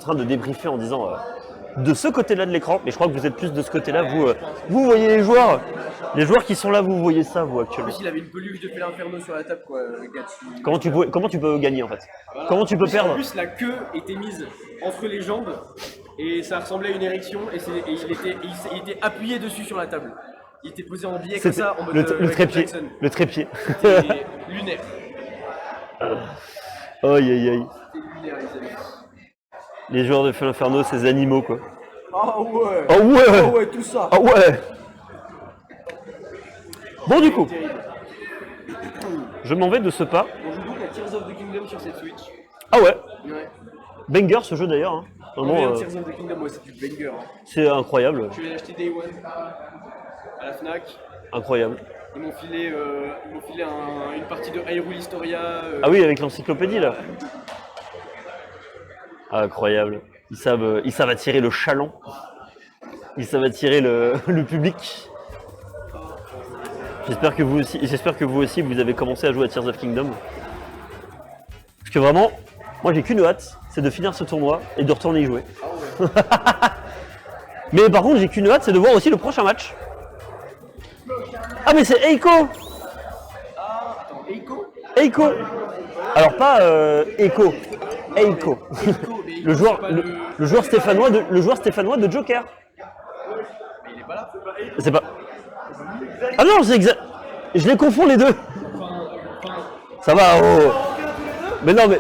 train de débriefer en disant de ce côté-là de l'écran, mais je crois que vous êtes plus de ce côté-là. Vous voyez les joueurs qui sont là, vous voyez ça, vous, En actuellement. plus, il avait une peluche de Inferno sur la table, quoi, Gachi. Comment tu peux gagner, en fait? Comment tu peux En perdre? plus, la queue était mise entre les jambes et ça ressemblait à une érection et il était appuyé dessus sur la table. Il était posé en biais comme C'était ça, en mode le Michael trépied. Jackson. Le trépied. C'était lunaire. Aïe aïe aïe. C'était lunaire, les amis. Les joueurs de Feu Inferno, ces animaux, quoi. Ah ouais. Oh ouais. Ah ouais, tout ça. Ah ouais. Bon, du coup, Terrible. je m'en vais de ce pas. On joue donc à Tears of the Kingdom sur cette Switch. Ah ouais. Ouais. Banger, ce jeu, d'ailleurs. Hein. Vraiment, Tears of the Kingdom, ouais, c'est du banger. Hein. c'est incroyable. Je vais l'acheter Day One à la Fnac. Incroyable. Ils m'ont filé, une partie de Hyrule Historia. Ah oui, avec l'encyclopédie, là. Incroyable. Ils savent attirer le chaland. Ils savent attirer le public. J'espère que vous aussi, vous avez commencé à jouer à Tears of Kingdom. Parce que vraiment, moi j'ai qu'une hâte, c'est de finir ce tournoi et de retourner y jouer. Ah ouais. Mais par contre, j'ai qu'une hâte, c'est de voir aussi le prochain match. Ah mais c'est Eiko. Attends, Eiko. Eiko. Alors pas Eiko. Eiko. Mais Le joueur stéphanois de Joker. Mais il est pas là. C'est pas. Ah non, c'est exact. Je les confonds les deux. Ça va, oh. Mais non, mais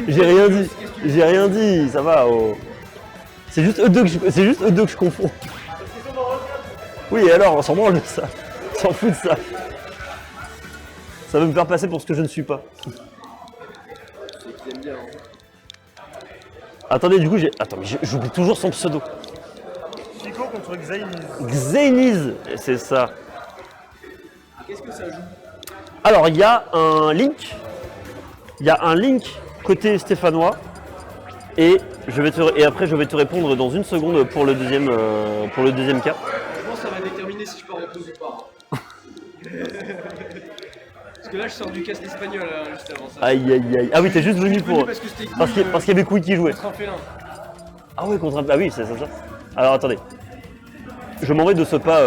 j'ai rien dit. J'ai rien dit, ça va, oh. C'est juste eux deux que je confonds. Oui, et alors, on s'en branle de ça. On s'en fout de ça. Ça veut me faire passer pour ce que je ne suis pas. J'aime bien. Attendez, du coup, attends, mais j'oublie toujours son pseudo. Chico contre Xayniz. Xayniz, c'est ça. Qu'est-ce que ça joue? Alors, il y a un link. Il y a un link côté stéphanois. Et après, je vais te répondre dans une seconde pour le deuxième cas. Je pense que ça va déterminer si je peux répondre ou pas. Parce que là, je sors du cast espagnol juste avant ça. Aïe aïe aïe. Ah oui, t'es juste venu pour. Parce que c'était Parce qu'il y avait Couille qui jouait. contre un félin. Ah ouais, contre un. Ah oui, c'est ça. Alors attendez. Je m'en vais de ce pas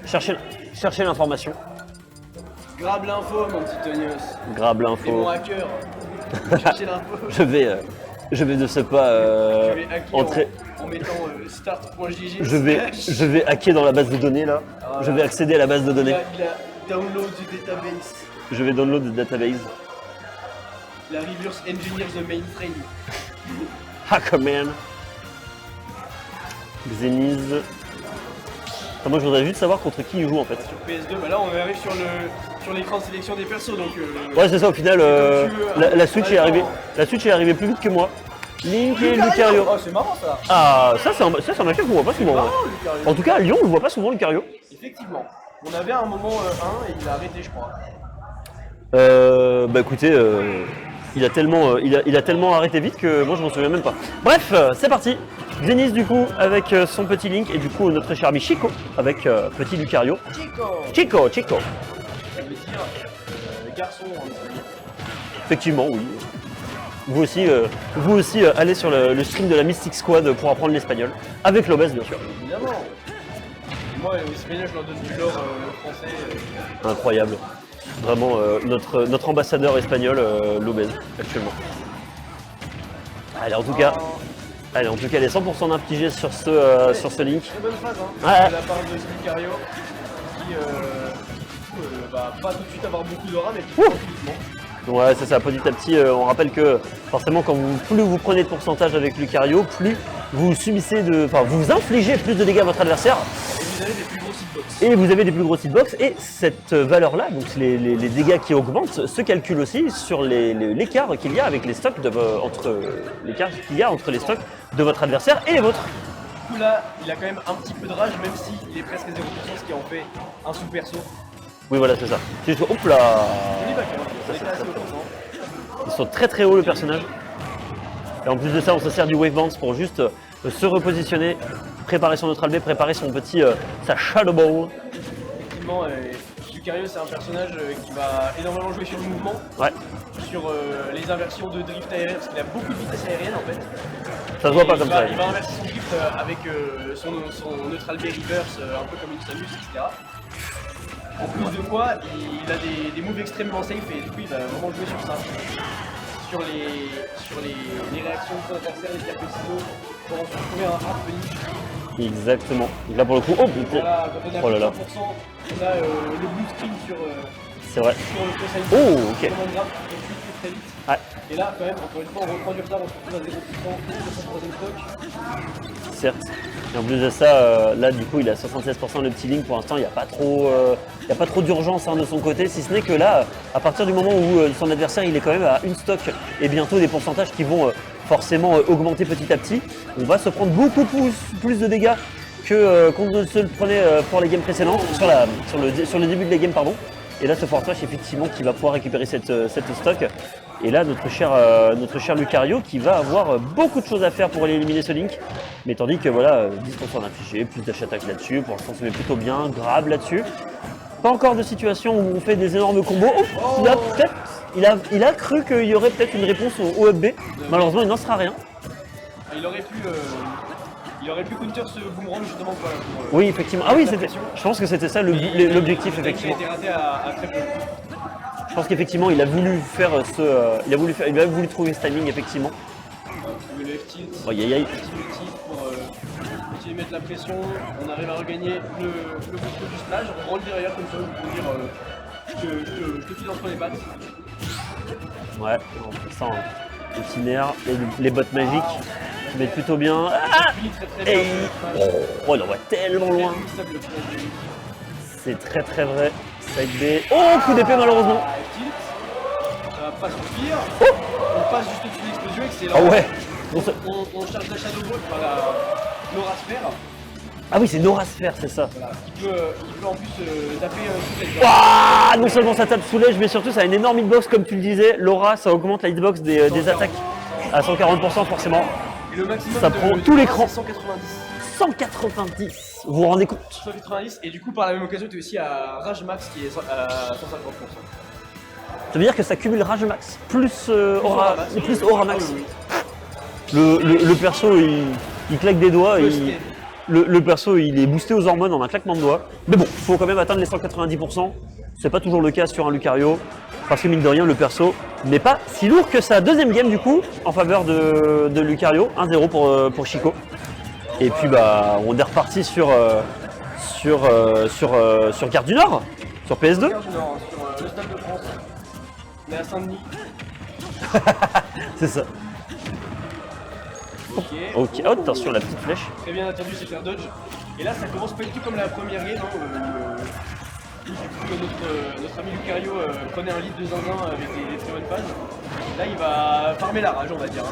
chercher l'information. Grabe l'info, mon petit Tonios. Grabe Et mon l'info. hacker. Chercher l'info. Je vais de ce pas Je vais hacker entrer. en mettant start.jg. Je vais hacker dans la base de données là. Voilà. Je vais accéder à la base de données. Il a download du database. Je vais download le database. La reverse engineer the mainframe. Hackerman. Xeniz. Moi je voudrais juste savoir contre qui il joue en fait. Sur PS2, bah là on arrive sur l'écran de sélection des persos donc. Ouais c'est ça au final comme tu veux. la Switch est arrivée. La Switch est arrivée plus vite que moi. Link et Lucario. Oh c'est marrant ça. Ah ça c'est un match qu'on voit pas souvent. Marrant, Ouais. Lucario. En tout cas à Lyon on le voit pas souvent Lucario. Effectivement. On avait à un moment un et il a arrêté je crois. Bah écoutez, il a tellement arrêté vite que moi je m'en souviens même pas. Bref, c'est parti. Xeniz du coup avec son petit Link et du coup notre cher ami Chico avec petit Lucario. Chico. Chico. Ça veut dire garçon en espagnol. Effectivement, oui. Vous aussi allez sur le stream de la Mystic Squad pour apprendre l'espagnol. Avec l'obèse bien sûr. Évidemment. Moi l'espagnol je leur donne du lore le français. Incroyable. Vraiment notre ambassadeur espagnol, l'obèse actuellement. Allez en tout cas, elle est 100% infligée sur ce Link. Très bonne phase hein, Ouais. de la part de Lucario qui va pas tout de suite avoir beaucoup d'aura mais qui tranquillement. Ouais, c'est ça, petit à petit, on rappelle que forcément plus vous prenez de pourcentage avec Lucario, plus vous vous infligez plus de dégâts à votre adversaire. Et vous avez des plus gros hitbox. Et vous avez des plus gros hitbox et cette valeur-là, donc les dégâts qui augmentent, se calculent aussi sur l'écart qu'il y a avec les stocks l'écart qu'il y a entre les stocks de votre adversaire et les vôtres. Du coup là, il a quand même un petit peu de rage même s'il est presque à 0%, ce qui en fait un sous-perso. Oui voilà c'est ça. C'est juste, hop là. Joli back, hein. On était assez haut. Ils sont très très hauts le personnage. Et en plus de ça, on se sert du Wave Bounce pour juste se repositionner, préparer son neutral B, préparer sa Shadow Ball. Effectivement, Lucario, c'est un personnage qui va énormément jouer sur le mouvement, Ouais, sur les inversions de drift aérien, parce qu'il a beaucoup de vitesse aérienne en fait. ça se voit pas Et comme ça. il va inverser son drift avec son neutral B reverse, un peu comme une Samus, etc. En plus de quoi, il a des moves extrêmement safe et du coup il va vraiment jouer sur ça. Sur les réactions de son adversaire, les capucinos, pour ensuite trouver un hard punish. Exactement. Donc là pour le coup, oh putain. Voilà, quand on a Oh là là. 100%, on a le blue screen sur C'est vrai. le Cosine. Oh, ok. Très vite, très vite. Ouais, Et là, quand même, encore une fois, on reprend du retard, on se retrouve à 0% de son troisième stock. certes. Et en plus de ça, là du coup il a 76% le petit Link pour l'instant, il n'y a pas trop d'urgence de son côté, si ce n'est que là, à partir du moment où son adversaire il est quand même à une stock et bientôt des pourcentages qui vont forcément augmenter petit à petit, on va se prendre beaucoup plus de dégâts que qu'on ne se le prenait pour les games précédentes, sur le début de la game pardon. Et là ce Fortrash effectivement qui va pouvoir récupérer cette stock. Et là notre cher Lucario qui va avoir beaucoup de choses à faire pour aller éliminer ce Link. Mais tandis que voilà, 10% d'affiché, plus dash attaque là-dessus, pour l'instant ça met plutôt bien, grab là-dessus. Pas encore de situation où on fait des énormes combos. Oh, il a cru qu'il y aurait peut-être une réponse au up B. Malheureusement il n'en sera rien. Il aurait pu counter ce boomerang justement pour Oui effectivement. Ah oui, je pense que c'était ça l'objectif effectivement. Il a été raté à très peu. Je pense qu'effectivement il a voulu faire il a voulu trouver ce timing effectivement. Le left tilt. Aïe aïe aïe. Pour essayer de mettre la pression, on arrive à regagner le boost du splash, on roll derrière comme ça, pour dire je te file entre les pattes. Ouais, en passant le petit nerf et les bottes magiques qui mettent plutôt bien. Ah Puis très bien. et oh, on en va tellement loin. C'est très très vrai. Side B. Oh, coup d'épée malheureusement. Tilt. Ça va pas suffire. Oh On passe juste au-dessus de l'explosion, excellent. ah ouais. On charge la Shadow Ball par Nora Sphere. Ah oui, c'est Nora Sphere, c'est ça. Voilà. Il peut en plus taper sous les Ah, non seulement ça tape soulège, mais surtout ça a une énorme hitbox comme tu le disais. Laura, ça augmente la hitbox des attaques à 140% forcément. Et le maximum Ça de prend tout l'écran. 190. 190. Vous vous rendez compte? 190 et du coup par la même occasion tu es aussi à Rage Max qui est à 150%. Ça veut dire que ça cumule Rage Max plus Aura Max. Ah oui, Le perso il claque des doigts. oui. Le perso il est boosté aux hormones en un claquement de doigts. Mais bon, il faut quand même atteindre les 190%. C'est pas toujours le cas sur un Lucario. Parce que mine de rien, le perso n'est pas si lourd que ça. Deuxième game du coup, en faveur de Lucario. 1-0 pour Chico. Et puis bah on est reparti sur Gare du Nord, sur PS2. Gare du Nord, sur le Stade de France. On est à Saint-Denis. C'est ça. Ok. Ok, oh, attention la petite flèche. Très bien attendu, c'est faire dodge. Et là ça commence pas du tout comme la première game. Où notre ami Lucario prenait un lead de zinzin avec des très bonnes phases. Là il va farmer la rage on va dire.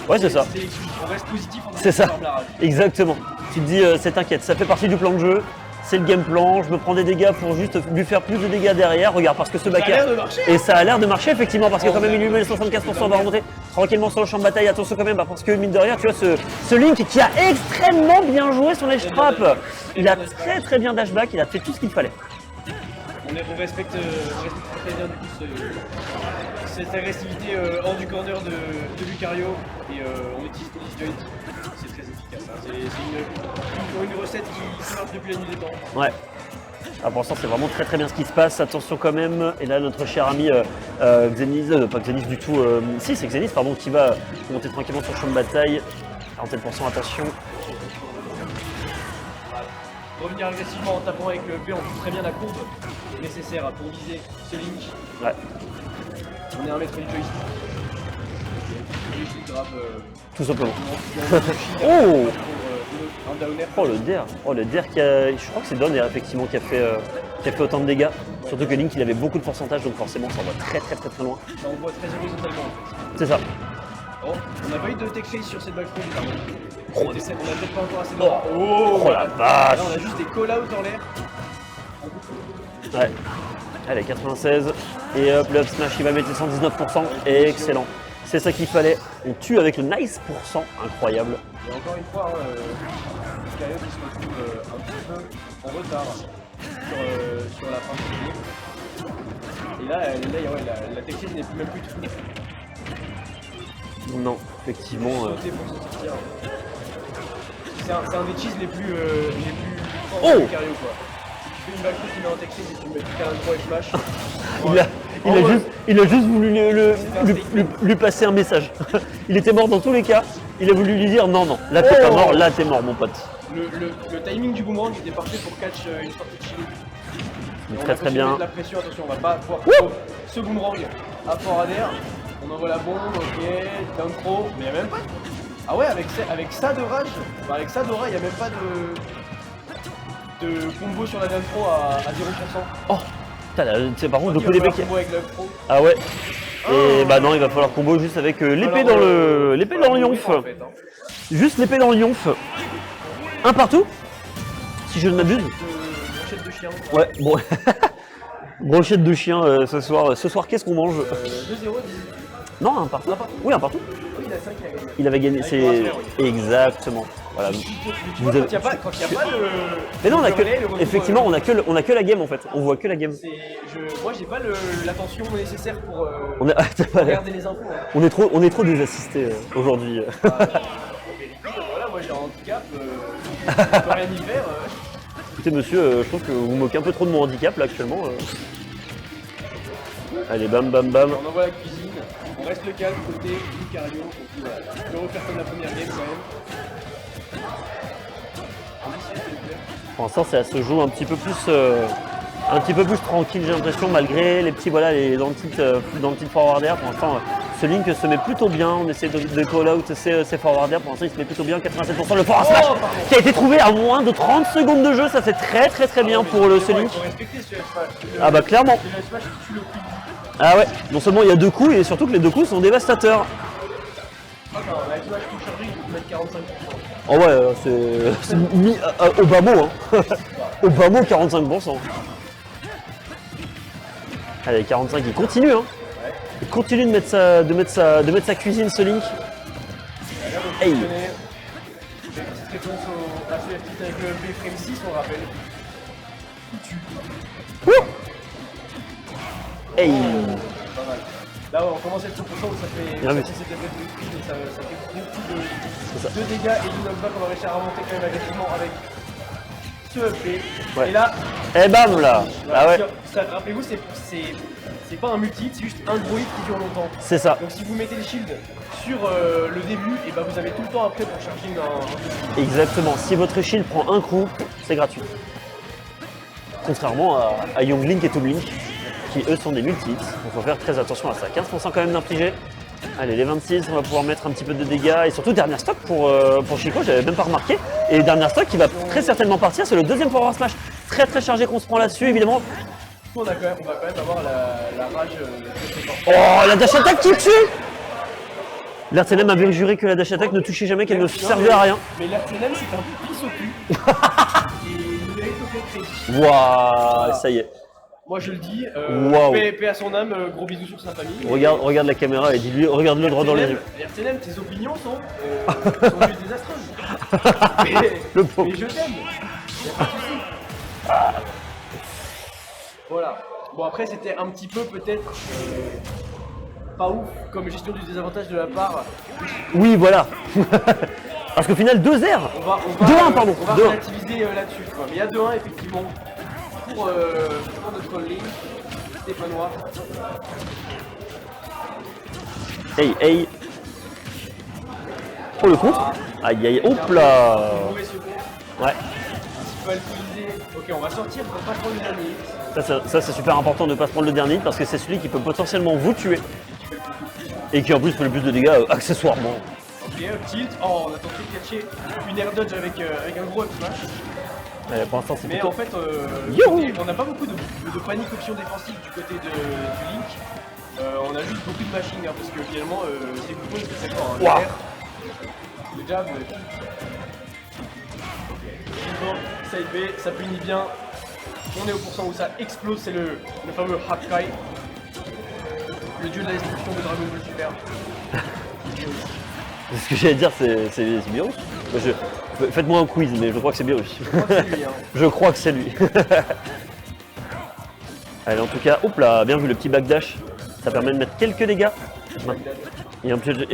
Ouais c'est ça. On reste positif, on C'est ça. farme la rage. Exactement. Tu te dis c'est t'inquiète, ça fait partie du plan de jeu. C'est le game plan, je me prends des dégâts pour juste lui faire plus de dégâts derrière. Regarde, parce que ce backer. Ça a l'air de marcher. Et ça a l'air de marcher effectivement, parce que quand même il lui met les 75%, va remonter tranquillement sur le champ de bataille. Attention quand même, parce que mine de rien, tu vois ce Link qui a extrêmement bien joué son edge trap. Il a très très bien dashback, il a fait tout ce qu'il fallait. On respecte très bien du coup cette agressivité hors du corner de Lucario et on utilise Duality. C'est très efficace. Hein. C'est une recette qui marche depuis la nuit des temps. Ouais. Ah, pour l'instant, c'est vraiment très très bien ce qui se passe. Attention quand même. Et là, notre cher ami Xeniz, pas Xeniz du tout. Si, c'est Xeniz, pardon, qui va monter tranquillement sur le champ de bataille. 47%, attention. Revenir agressivement en tapant avec le P, on pousse très bien la courbe nécessaire pour viser ce Link. Ouais. On est à 1 mètre du joystick. Et grave. Tout simplement. Oh un downer. Oh le der qui a. Je crois que c'est Donner effectivement qui a fait autant de dégâts. Surtout que Link il avait beaucoup de pourcentage donc forcément ça va très loin. Ça envoie très horizontalement en fait. C'est ça. Oh, on n'a pas eu de tech face sur cette balle front bizarrement. Oh, On a peut-être pas encore assez de Oh la vache. Là on a juste des call-out en l'air. Ouais. Allez 96. Et hop le up smash il va mettre les 119%. Excellent. C'est ça qu'il fallait. On tue avec le nice pourcent. Incroyable. Et encore une fois, Lucario qui se retrouve un petit peu en retard. sur la fin du game. Et là, ouais, la tech cheese n'est même plus tout. Non, effectivement. Sauter pour s'en sortir. C'est un des cheese les plus forts Oh du Cario quoi. Tu fais une backroute qui met en tech cheese et tu mets tout un 3 et flash. Il a juste voulu lui passer un message. Il était mort dans tous les cas. Il a voulu lui dire non, non, là t'es pas mort, là t'es mort mon pote. Le timing du boomerang était parfait pour catch une sortie de chili. Très très bien. De la pression, attention, on va pas pouvoir ce boomerang à fort d'air. On envoie la bombe, ok, down throw, mais il n'y a même pas de... Ah ouais, avec ça de rage, bah avec ça d'aura, il n'y a même pas de combo sur la down throw à 0%. Oh putain, là, par contre, le coup d'épée qui... avec la pro. Ah ouais. Et bah non, il va falloir combo juste avec l'épée dans le yonf. En fait, hein. Juste l'épée dans le yonf. Un partout, si je ne m'abuse. Brochette de chien. Ouais, bon. Brochette de chien ce soir. Ce soir, qu'est-ce qu'on mange 2-0, Non, un partout. Un partout. Oui, un partout. il a 5 à gagner. Il avait gagné, c'est... Exactement. Voilà. Tu vois, quand il n'y a pas le... Mais non, on a le que... relais, le retour, Effectivement, on a que la game en fait. On voit que la game. Moi, j'ai pas l'attention nécessaire pour On est... regarder les infos. Hein. on est trop désassistés aujourd'hui. Voilà, moi j'ai un handicap, je peux rien y faire. Écoutez monsieur, je trouve que vous vous moquez un peu trop de mon handicap là actuellement. Allez, bam bam bam. On envoie la cuisine, on reste le calme côté du Cario, je vais refaire comme la première game quand même. Pour l'instant, ça se joue un petit peu plus tranquille, j'ai l'impression, malgré les petits dans le petit forward air. Pour l'instant, ce Link se met plutôt bien. On essaie de call out ses forward air. Pour l'instant, il se met plutôt bien. 87%. Le forward smash qui a été trouvé à moins de 30 secondes de jeu. Ça, c'est très très très bien pour ce Link. Il faut respecter ce smash. Ah bah clairement. C'est le smash qui tue le plus. Ah ouais. Non seulement il y a 2 coups, et surtout que les 2 coups sont dévastateurs. Attends, la smash tout chargé, il faut mettre 45%. Oh ouais, c'est mis au bas mot. Hein. Au bas mot, 45%. Allez, 45, il continue. Hein. Il continue de mettre sa cuisine, ce Link. Hey. Petite réponse à ce FT avec le B-Frame 6, on le rappelle. Hey. Pas mal. Là, on commence à être 100% où ça fait Ah, mais... cette effet de speed et ça fait beaucoup de dégâts et du knockback. On va réussir à remonter quand même agressivement avec ce FP. Ouais. Et là, Eh bam là. voilà, Ah ouais. rappelez-vous, c'est pas un multi, c'est juste un gros hit qui dure longtemps. C'est ça. Donc si vous mettez les shields sur le début, et ben vous avez tout le temps après pour charger un Exactement. Si votre shield prend un coup, c'est gratuit. Contrairement à Young Link et Toon Link, qui eux sont des multi-hits. Donc il faut faire très attention à ça. 15% quand même d'infligé. Allez, les 26, on va pouvoir mettre un petit peu de dégâts. Et surtout, dernier stock pour Chico, j'avais même pas remarqué. Et dernier stock qui va très certainement partir, c'est le deuxième forward smash. Très très chargé qu'on se prend là-dessus, évidemment. on va quand même avoir la rage très forte. Oh, la dash attack qui tue! L'Artselem avait juré que la dash attack ne touchait jamais, qu'elle ne servait à rien. Mais l'Artselem, c'est un pisse au cul. Et il mérite aucun crédit. Waouh, ça y est. Moi je le dis, Waouh. paix à son âme, gros bisous sur sa famille. Regarde la caméra et dis-lui, regarde-le droit dans les yeux. RTNM, tes opinions sont juste désastreuses. Le pauvre. Mais je t'aime. Y a pas de souci. Voilà. Bon après c'était un petit peu peut-être pas ouf comme gestion du désavantage de la part. Oui, voilà. Parce qu'au final, 2-0. 2-1, pardon. On va 2-1. relativiser là-dessus. Mais il y a 2-1 effectivement pour notre ligne stéphanois. Hey. Oh, le contre. Aïe, aïe, hop là. Mauvais secours. Ouais. Un petit peu alcoolisé. Ok, on va sortir pour pas prendre le dernier. Ça c'est super important de ne pas se prendre le dernier parce que c'est celui qui peut potentiellement vous tuer. Et qui en plus fait le plus de dégâts accessoirement. Ok, tilt. Oh, on a tenté de catcher une air dodge avec un gros up smash. Pour l'instant c'est Mais plutôt... en fait, Youhou. on n'a pas beaucoup de panique option défensive du côté du Link. On a juste beaucoup de mashing hein, parce que finalement, c'est beaucoup c'est très fort. Wow. Le jab, side B, ça punit bien. On est au pourcent où ça explose, c'est le fameux Hakai. Le dieu de la destruction de Dragon Ball Super. Ce que j'allais dire c'est bien. Faites-moi un quiz, mais je crois que c'est bien lui. Je crois que c'est lui, hein. Je crois que c'est lui. Allez, en tout cas, hop là, bien vu le petit backdash. Ça permet de mettre quelques dégâts. Et en plus de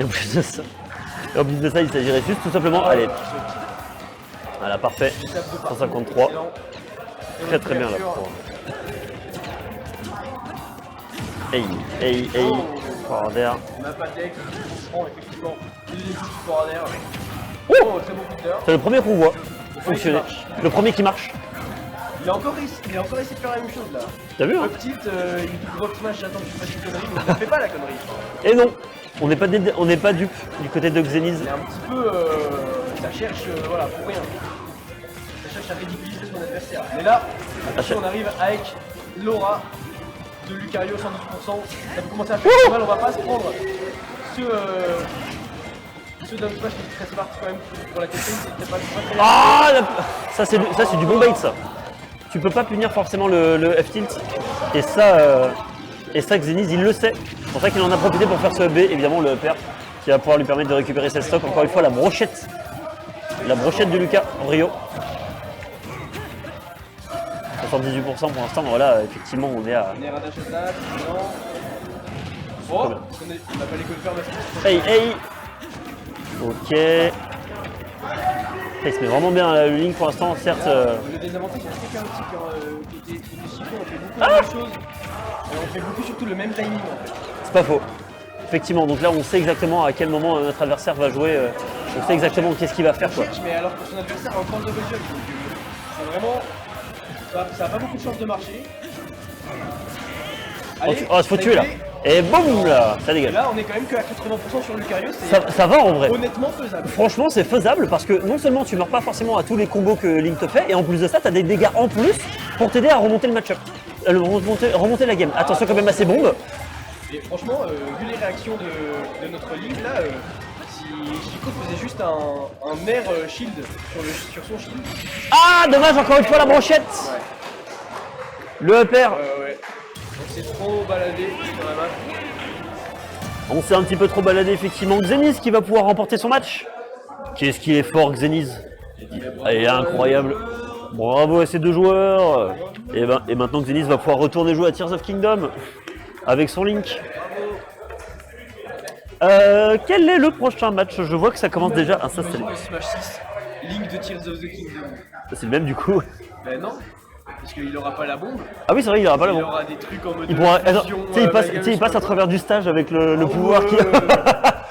ça, il s'agirait juste tout simplement. Allez. Voilà, parfait. 153. Très très bien là. Hey. Forward air. On n'a pas de deck, on prend effectivement les petits forward air. Oh, très bon coup d'heure. c'est le premier qu'on voit fonctionner. Le premier qui marche. Il a encore essayé de faire la même chose là. T'as vu, hein? Petite, une grosse smash, j'attends que tu fasses une connerie, mais on ne fait pas la connerie. Et non, on n'est pas dupe du côté de Xeniz. C'est un petit peu. Ça cherche, voilà, pour rien. Ça cherche à ridiculiser son adversaire. Mais là, attention, on arrive avec l'aura de Lucario 112%. Ça peut commencer à faire mal, on va pas se prendre ce down smash qui est très smart quand même pour la question, c'est pas très bien. Ah, ça c'est du bon bait ça. Tu peux pas punir forcément le F-tilt. Et ça Xeniz il le sait. C'est pour ça qu'il en a profité pour faire ce B, évidemment le upper qui va pouvoir lui permettre de récupérer cette stock. Encore une fois la brochette. La brochette de Lucas en Rio. 78% pour l'instant, voilà, effectivement on est à. On est à dash attack, non. Oh, on a pas les confirmes. Hey. Ok. Il se met vraiment bien la ligne pour l'instant, certes. Le désavantage c'est très chaotique côté Chico, on fait beaucoup de mêmes choses. Et on fait beaucoup surtout le même timing en fait. C'est pas faux. Effectivement, donc là on sait exactement à quel moment notre adversaire va jouer, on sait exactement qu'est-ce qu'il va faire quoi. Mais alors que son adversaire a encore double jump, donc c'est vraiment. Ça a pas beaucoup de chance de marcher. Allez, Oh, faut tuer là. Et boum là, ça dégage. Là on est quand même que à 80% sur Lucario, Ça va en vrai. honnêtement faisable. Franchement c'est faisable parce que non seulement tu meurs pas forcément à tous les combos que Link te fait, et en plus de ça tu as des dégâts en plus pour t'aider à remonter le match-up. Remonter la game. Attention quand même à ces bombes. Et franchement, vu les réactions de notre Link là, si Chico faisait juste un air shield sur son shield. Ah dommage, encore une fois la brochette. Ouais. Le upper. Ouais. On s'est trop baladé sur la map. On s'est un petit peu trop baladé effectivement. Xeniz qui va pouvoir remporter son match. Qu'est-ce qu'il est fort Xeniz. Il est incroyable. Bravo à ces deux joueurs. Et maintenant Xeniz va pouvoir retourner jouer à Tears of Kingdom avec son Link. Quel est le prochain match? Je vois que ça commence déjà à s'installer. Smash 6, Link de Tears of the Kingdom. C'est le même du coup. Ben non, parce qu'il aura pas la bombe. Ah oui c'est vrai, il aura pas la Il bombe. aura des trucs en mode. Il pourra. Attends, fusion, tu sais, il passe à travers du stage avec le pouvoir qui. frère.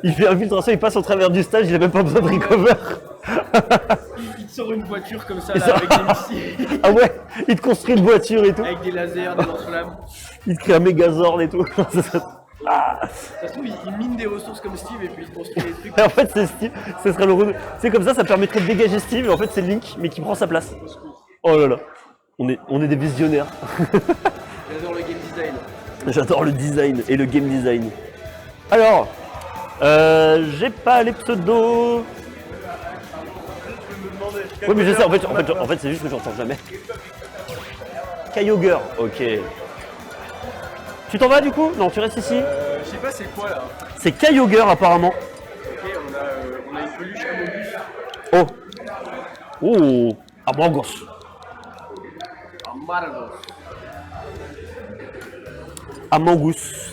Il fait infiltration, il passe au travers du stage, il a même pas besoin de recover. Il te sort une voiture comme ça là, avec des missiles, Ah ouais, il te construit une voiture et tout. avec des lasers, des lance-flammes. Il te crée un Megazord et tout. Ça se trouve, il mine des ressources comme Steve et puis il construit des trucs. Et en fait, c'est Steve, ce serait le rôle. C'est comme ça permettrait de dégager Steve, et en fait, c'est Link, mais qui prend sa place. Oh là là, on est des visionnaires. J'adore le game design. J'adore le design et le game design. Alors, j'ai pas les pseudos. Oui, mais je sais, en fait c'est juste que j'entends jamais. Kyogre, ok. Tu t'en vas du coup? Non, tu restes ici. Je sais pas c'est quoi là. C'est Kyogre apparemment. Ok, on a une peluche Amogus. Oh. Amargos. Amargos. Amogus.